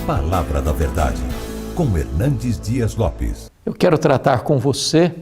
Palavra da Verdade, com Hernandes Dias Lopes. Eu quero tratar com você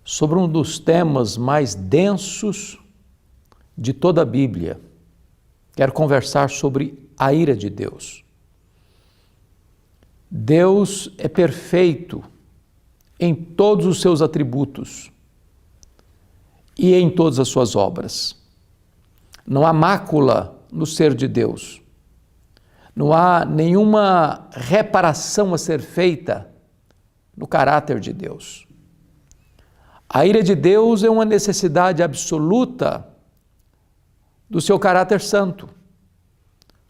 sobre um dos temas mais densos de toda a Bíblia. Quero conversar sobre a ira de Deus. Deus é perfeito em todos os seus atributos e em todas as suas obras. Não há mácula no ser de Deus. Não há nenhuma reparação a ser feita no caráter de Deus. A ira de Deus é uma necessidade absoluta do seu caráter santo,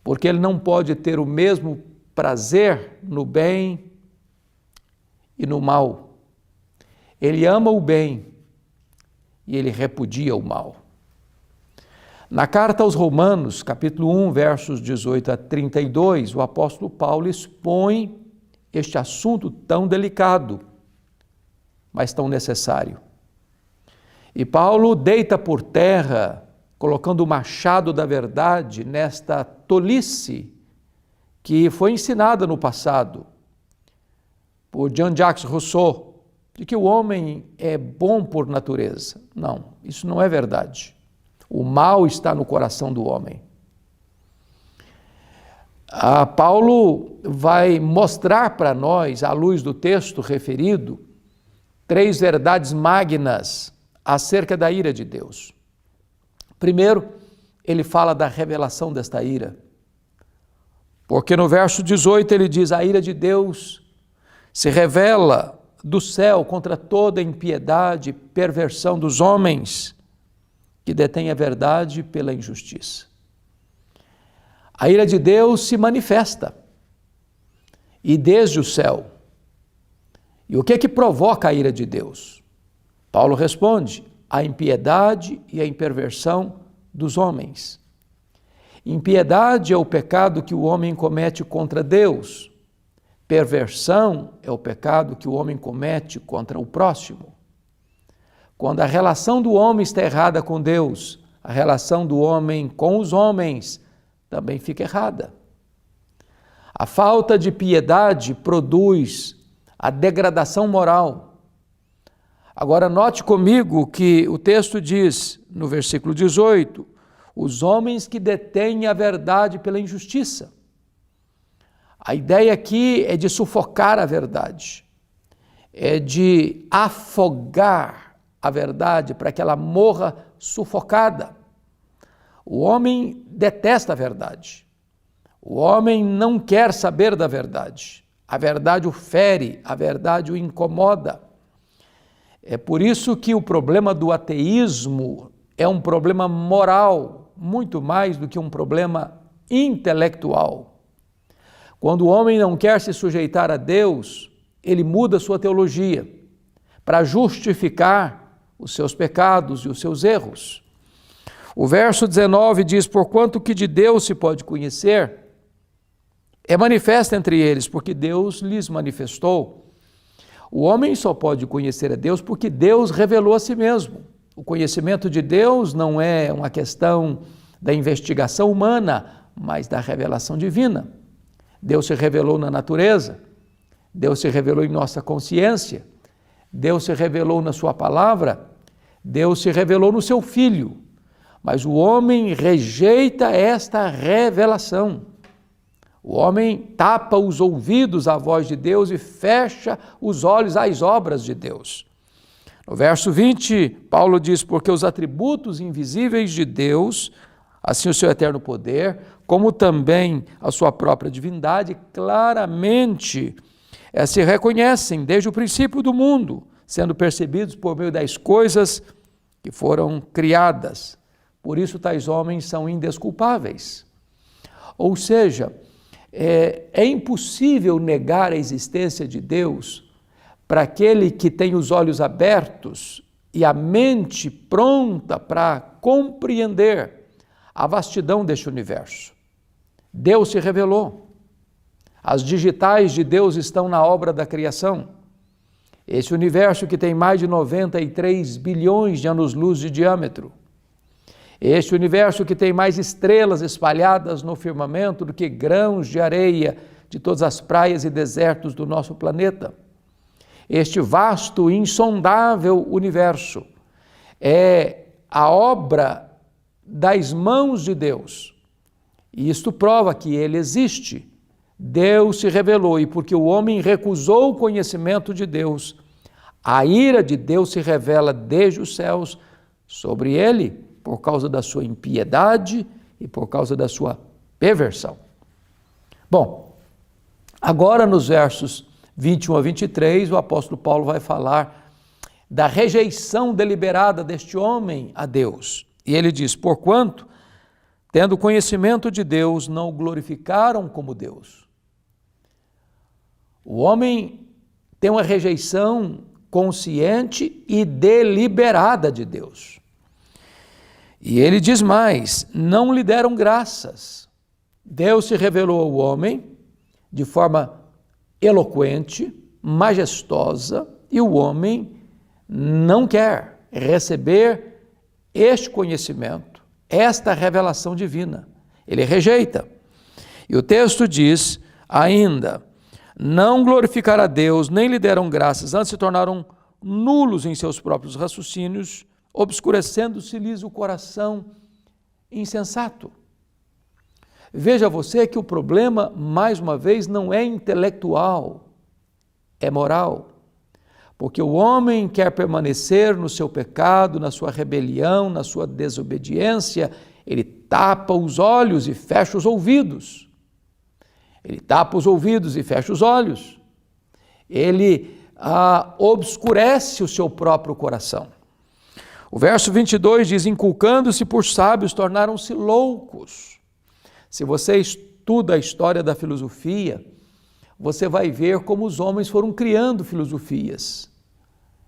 porque ele não pode ter o mesmo prazer no bem e no mal. Ele ama o bem e ele repudia o mal. Na carta aos Romanos, capítulo 1, versos 18 a 32, o apóstolo Paulo expõe este assunto tão delicado, mas tão necessário. E Paulo deita por terra, colocando o machado da verdade nesta tolice que foi ensinada no passado por Jean-Jacques Rousseau, de que o homem é bom por natureza. Não, isso não é verdade. O mal está no coração do homem. Paulo vai mostrar para nós, à luz do texto referido, 3 verdades magnas acerca da ira de Deus. Primeiro, ele fala da revelação desta ira. Porque no verso 18 ele diz: a ira de Deus se revela do céu contra toda impiedade e perversão dos homens que detêm a verdade pela injustiça. A ira de Deus se manifesta, e desde o céu. E o que é que provoca a ira de Deus? Paulo responde: a impiedade e a imperversão dos homens. Impiedade é o pecado que o homem comete contra Deus. Perversão é o pecado que o homem comete contra o próximo. Quando a relação do homem está errada com Deus, a relação do homem com os homens também fica errada. A falta de piedade produz a degradação moral. Agora note comigo que o texto diz, no versículo 18, os homens que detêm a verdade pela injustiça. A ideia aqui é de sufocar a verdade, é de afogar a verdade para que ela morra sufocada. O homem detesta a verdade. O homem não quer saber da verdade. A verdade o fere, a verdade o incomoda. É por isso que o problema do ateísmo é um problema moral, muito mais do que um problema intelectual. Quando o homem não quer se sujeitar a Deus, ele muda sua teologia para justificar os seus pecados e os seus erros. O verso 19 diz: porquanto que de Deus se pode conhecer, é manifesta entre eles, porque Deus lhes manifestou. O homem só pode conhecer a Deus porque Deus revelou a si mesmo. O conhecimento de Deus não é uma questão da investigação humana, mas da revelação divina. Deus se revelou na natureza, Deus se revelou em nossa consciência, Deus se revelou na sua palavra, Deus se revelou no seu Filho. Mas o homem rejeita esta revelação. O homem tapa os ouvidos à voz de Deus e fecha os olhos às obras de Deus. No verso 20, Paulo diz: porque os atributos invisíveis de Deus, assim o seu eterno poder, como também a sua própria divindade, claramente se reconhecem desde o princípio do mundo, sendo percebidos por meio das coisas que foram criadas. Por isso tais homens são indesculpáveis. Ou seja, é impossível negar a existência de Deus para aquele que tem os olhos abertos e a mente pronta para compreender a vastidão deste universo. Deus se revelou. As digitais de Deus estão na obra da criação. Esse universo que tem mais de 93 bilhões de anos-luz de diâmetro. Este universo que tem mais estrelas espalhadas no firmamento do que grãos de areia de todas as praias e desertos do nosso planeta. Este vasto e insondável universo é a obra das mãos de Deus. E isto prova que ele existe. Deus se revelou, e porque o homem recusou o conhecimento de Deus, a ira de Deus se revela desde os céus sobre ele, por causa da sua impiedade e por causa da sua perversão. Bom, agora nos versos 21 a 23, o apóstolo Paulo vai falar da rejeição deliberada deste homem a Deus. E ele diz: porquanto, tendo conhecimento de Deus, não o glorificaram como Deus. O homem tem uma rejeição consciente e deliberada de Deus. E ele diz mais: não lhe deram graças. Deus se revelou ao homem de forma eloquente, majestosa, e o homem não quer receber este conhecimento, esta revelação divina. Ele rejeita. E o texto diz ainda: não glorificaram a Deus, nem lhe deram graças, antes se tornaram nulos em seus próprios raciocínios, obscurecendo-se-lhes o coração insensato. Veja você que o problema, mais uma vez, não é intelectual, é moral. Porque o homem quer permanecer no seu pecado, na sua rebelião, na sua desobediência, ele tapa os olhos e fecha os ouvidos. Ele tapa os ouvidos e fecha os olhos. Ele obscurece o seu próprio coração. O verso 22 diz: inculcando-se por sábios, tornaram-se loucos. Se você estuda a história da filosofia, você vai ver como os homens foram criando filosofias,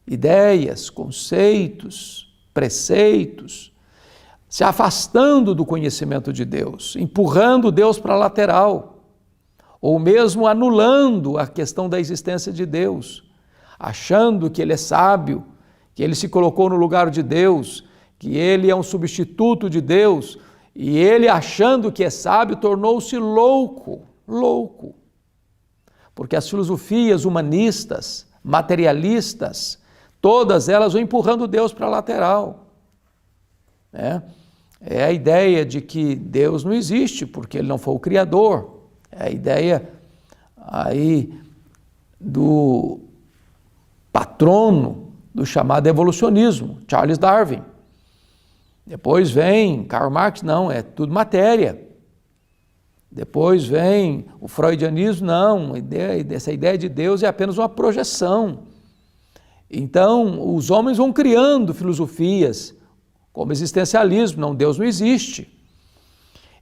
ideias, conceitos, preceitos, se afastando do conhecimento de Deus, empurrando Deus para a lateral, ou mesmo anulando a questão da existência de Deus, achando que ele é sábio, que ele se colocou no lugar de Deus, que ele é um substituto de Deus, e ele, achando que é sábio, tornou-se louco. Porque as filosofias humanistas, materialistas, todas elas vão empurrando Deus para a lateral. É a ideia de que Deus não existe, porque ele não foi o Criador. É a ideia aí do patrono do chamado evolucionismo, Charles Darwin. Depois vem Karl Marx, não, é tudo matéria. Depois vem o freudianismo, não, essa ideia de Deus é apenas uma projeção. Então, os homens vão criando filosofias, como existencialismo, não, Deus não existe.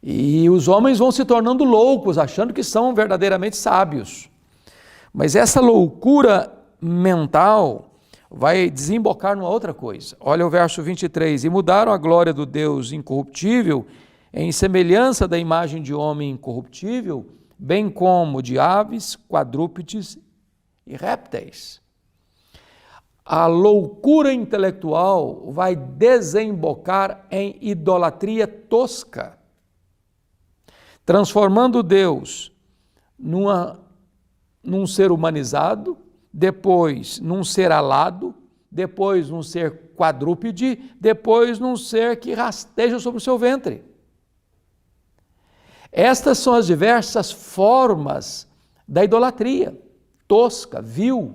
E os homens vão se tornando loucos, achando que são verdadeiramente sábios. Mas essa loucura mental vai desembocar numa outra coisa. Olha o verso 23. E mudaram a glória do Deus incorruptível em semelhança da imagem de homem incorruptível, bem como de aves, quadrúpedes e répteis. A loucura intelectual vai desembocar em idolatria tosca, transformando Deus num ser humanizado, depois num ser alado, depois num ser quadrúpede, depois num ser que rasteja sobre o seu ventre. Estas são as diversas formas da idolatria tosca, vil,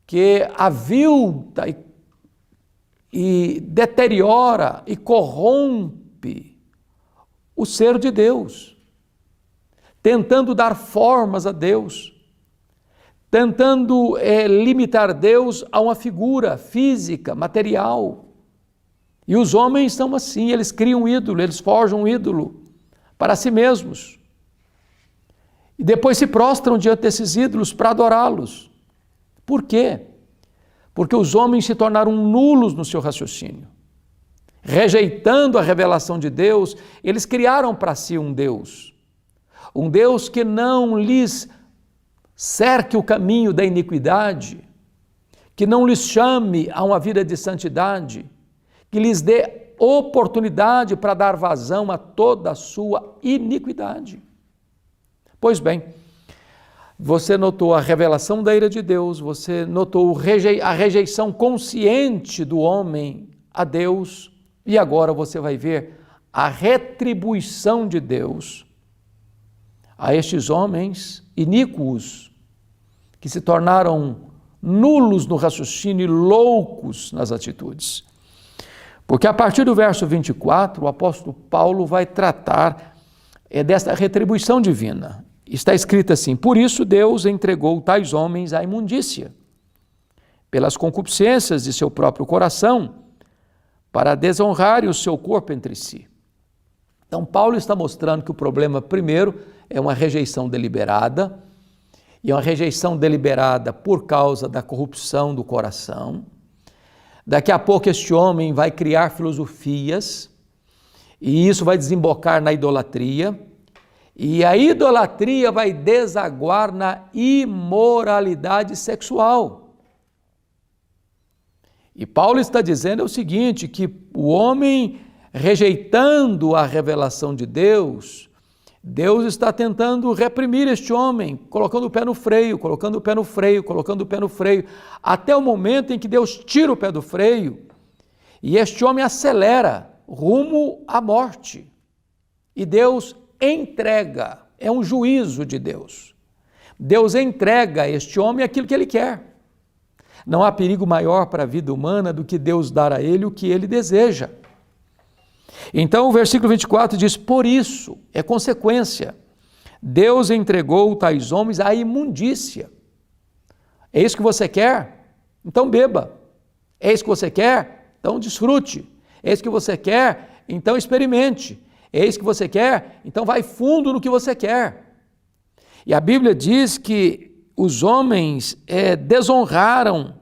que avilta e deteriora e corrompe o ser de Deus, tentando dar formas a Deus, tentando limitar Deus a uma figura física, material. E os homens são assim, eles criam um ídolo, eles forjam um ídolo para si mesmos. E depois se prostram diante desses ídolos para adorá-los. Por quê? Porque os homens se tornaram nulos no seu raciocínio. Rejeitando a revelação de Deus, eles criaram para si um Deus que não lhes cerque o caminho da iniquidade, que não lhes chame a uma vida de santidade, que lhes dê oportunidade para dar vazão a toda a sua iniquidade. Pois bem, você notou a revelação da ira de Deus, você notou a rejeição consciente do homem a Deus, e agora você vai ver a retribuição de Deus a estes homens iníquos que se tornaram nulos no raciocínio e loucos nas atitudes. Porque a partir do verso 24, o apóstolo Paulo vai tratar dessa retribuição divina. Está escrito assim: por isso Deus entregou tais homens à imundícia, pelas concupiscências de seu próprio coração, para desonrarem o seu corpo entre si. Então Paulo está mostrando que o problema, primeiro, é uma rejeição deliberada, e uma rejeição deliberada por causa da corrupção do coração. Daqui a pouco este homem vai criar filosofias, e isso vai desembocar na idolatria, e a idolatria vai desaguar na imoralidade sexual. E Paulo está dizendo o seguinte, que o homem rejeitando a revelação de Deus, Deus está tentando reprimir este homem, colocando o pé no freio, colocando o pé no freio, colocando o pé no freio, até o momento em que Deus tira o pé do freio e este homem acelera rumo à morte. E Deus entrega, é um juízo de Deus. Deus entrega a este homem aquilo que ele quer. Não há perigo maior para a vida humana do que Deus dar a ele o que ele deseja. Então o versículo 24 diz: por isso, é consequência, Deus entregou tais homens à imundícia. É isso que você quer? Então beba. É isso que você quer? Então desfrute. É isso que você quer? Então experimente. É isso que você quer? Então vai fundo no que você quer. E a Bíblia diz que os homens desonraram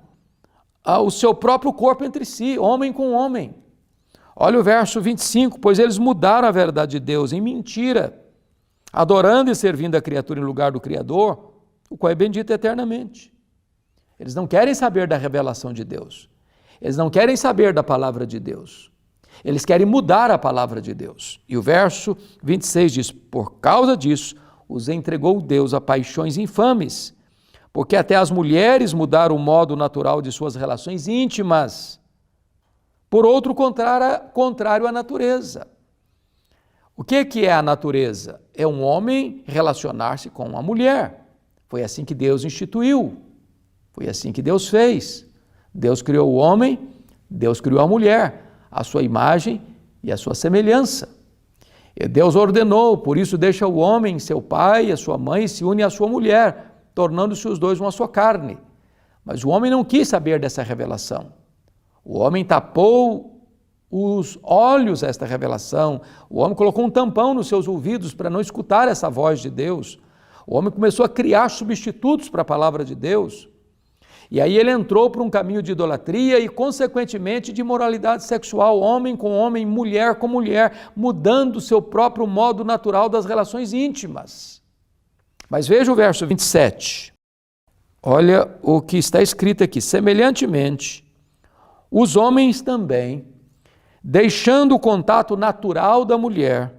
o seu próprio corpo entre si, homem com homem. Olha o verso 25, pois eles mudaram a verdade de Deus em mentira, adorando e servindo a criatura em lugar do Criador, o qual é bendito eternamente. Eles não querem saber da revelação de Deus. Eles não querem saber da palavra de Deus. Eles querem mudar a palavra de Deus. E o verso 26 diz: por causa disso, os entregou Deus a paixões infames, porque até as mulheres mudaram o modo natural de suas relações íntimas, por outro contrário à natureza. O que é a natureza? É um homem relacionar-se com uma mulher. Foi assim que Deus instituiu. Foi assim que Deus fez. Deus criou o homem, Deus criou a mulher, a sua imagem e a sua semelhança. E Deus ordenou, por isso deixa o homem, seu pai, a sua mãe, e se une à sua mulher, tornando-se os dois uma só carne. Mas o homem não quis saber dessa revelação. O homem tapou os olhos a esta revelação, o homem colocou um tampão nos seus ouvidos para não escutar essa voz de Deus. O homem começou a criar substitutos para a palavra de Deus. E aí ele entrou por um caminho de idolatria e, consequentemente, de imoralidade sexual, homem com homem, mulher com mulher, mudando o seu próprio modo natural das relações íntimas. Mas veja o verso 27. Olha o que está escrito aqui. Semelhantemente, os homens também, deixando o contato natural da mulher,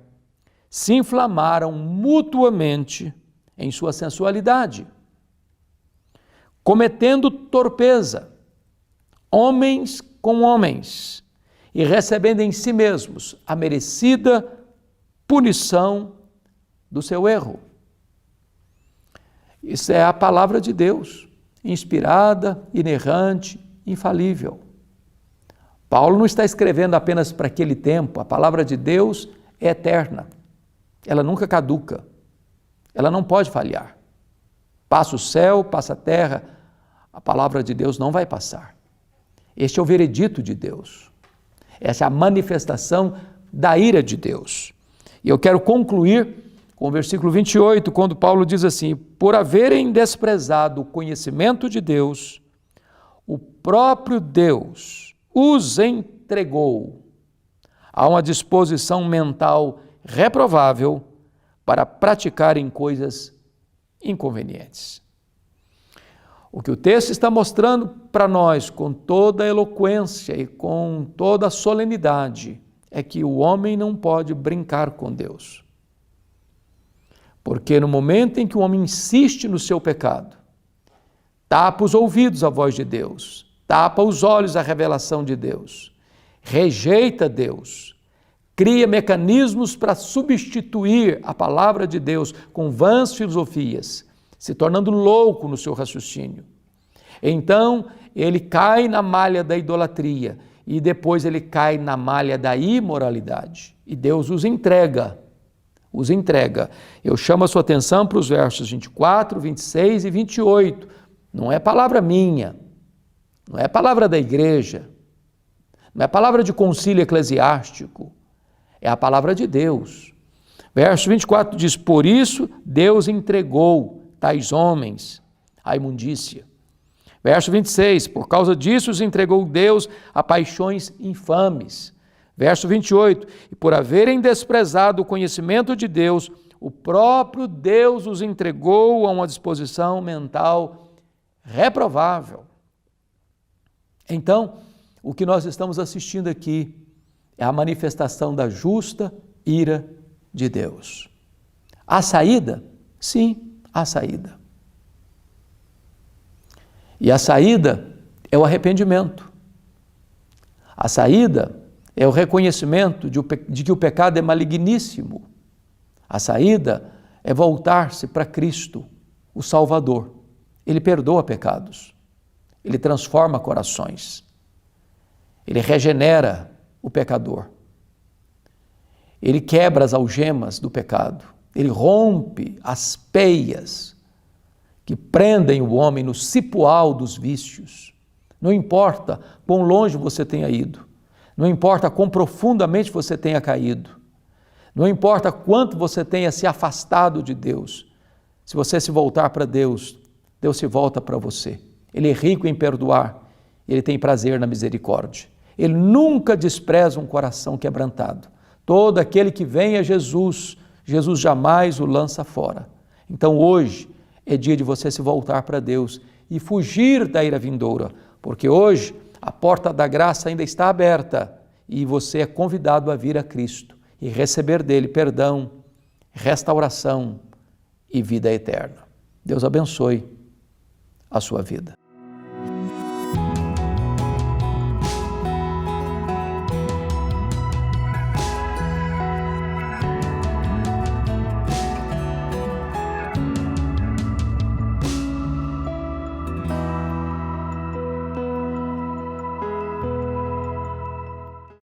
se inflamaram mutuamente em sua sensualidade, cometendo torpeza, homens com homens, e recebendo em si mesmos a merecida punição do seu erro. Isso é a palavra de Deus, inspirada, inerrante, infalível. Paulo não está escrevendo apenas para aquele tempo. A palavra de Deus é eterna. Ela nunca caduca. Ela não pode falhar. Passa o céu, passa a terra, a palavra de Deus não vai passar. Este é o veredito de Deus. Essa é a manifestação da ira de Deus. E eu quero concluir com o versículo 28, quando Paulo diz assim: por haverem desprezado o conhecimento de Deus, o próprio Deus os entregou a uma disposição mental reprovável para praticarem coisas inconvenientes. O que o texto está mostrando para nós com toda a eloquência e com toda a solenidade é que o homem não pode brincar com Deus. Porque no momento em que o homem insiste no seu pecado, tapa os ouvidos à voz de Deus, tapa os olhos à revelação de Deus, rejeita Deus, cria mecanismos para substituir a palavra de Deus com vãs filosofias, se tornando louco no seu raciocínio. Então, ele cai na malha da idolatria e depois ele cai na malha da imoralidade. E Deus os entrega. Eu chamo a sua atenção para os versos 24, 26 e 28. Não é palavra minha, não é palavra da igreja, não é palavra de concílio eclesiástico, é a palavra de Deus. Verso 24 diz: por isso Deus entregou tais homens à imundícia. Verso 26, por causa disso os entregou Deus a paixões infames. Verso 28, e por haverem desprezado o conhecimento de Deus, o próprio Deus os entregou a uma disposição mental reprovável. Então, o que nós estamos assistindo aqui é a manifestação da justa ira de Deus. Há saída? Sim, há saída. E a saída é o arrependimento. A saída é o reconhecimento de que o pecado é maligníssimo. A saída é voltar-se para Cristo, o Salvador. Ele perdoa pecados, ele transforma corações, ele regenera o pecador, ele quebra as algemas do pecado, ele rompe as peias que prendem o homem no cipoal dos vícios. Não importa quão longe você tenha ido, não importa quão profundamente você tenha caído, não importa quanto você tenha se afastado de Deus, se você se voltar para Deus, Deus se volta para você. Ele é rico em perdoar, ele tem prazer na misericórdia. Ele nunca despreza um coração quebrantado. Todo aquele que vem a Jesus, Jesus jamais o lança fora. Então hoje é dia de você se voltar para Deus e fugir da ira vindoura, porque hoje a porta da graça ainda está aberta e você é convidado a vir a Cristo e receber dele perdão, restauração e vida eterna. Deus abençoe a sua vida.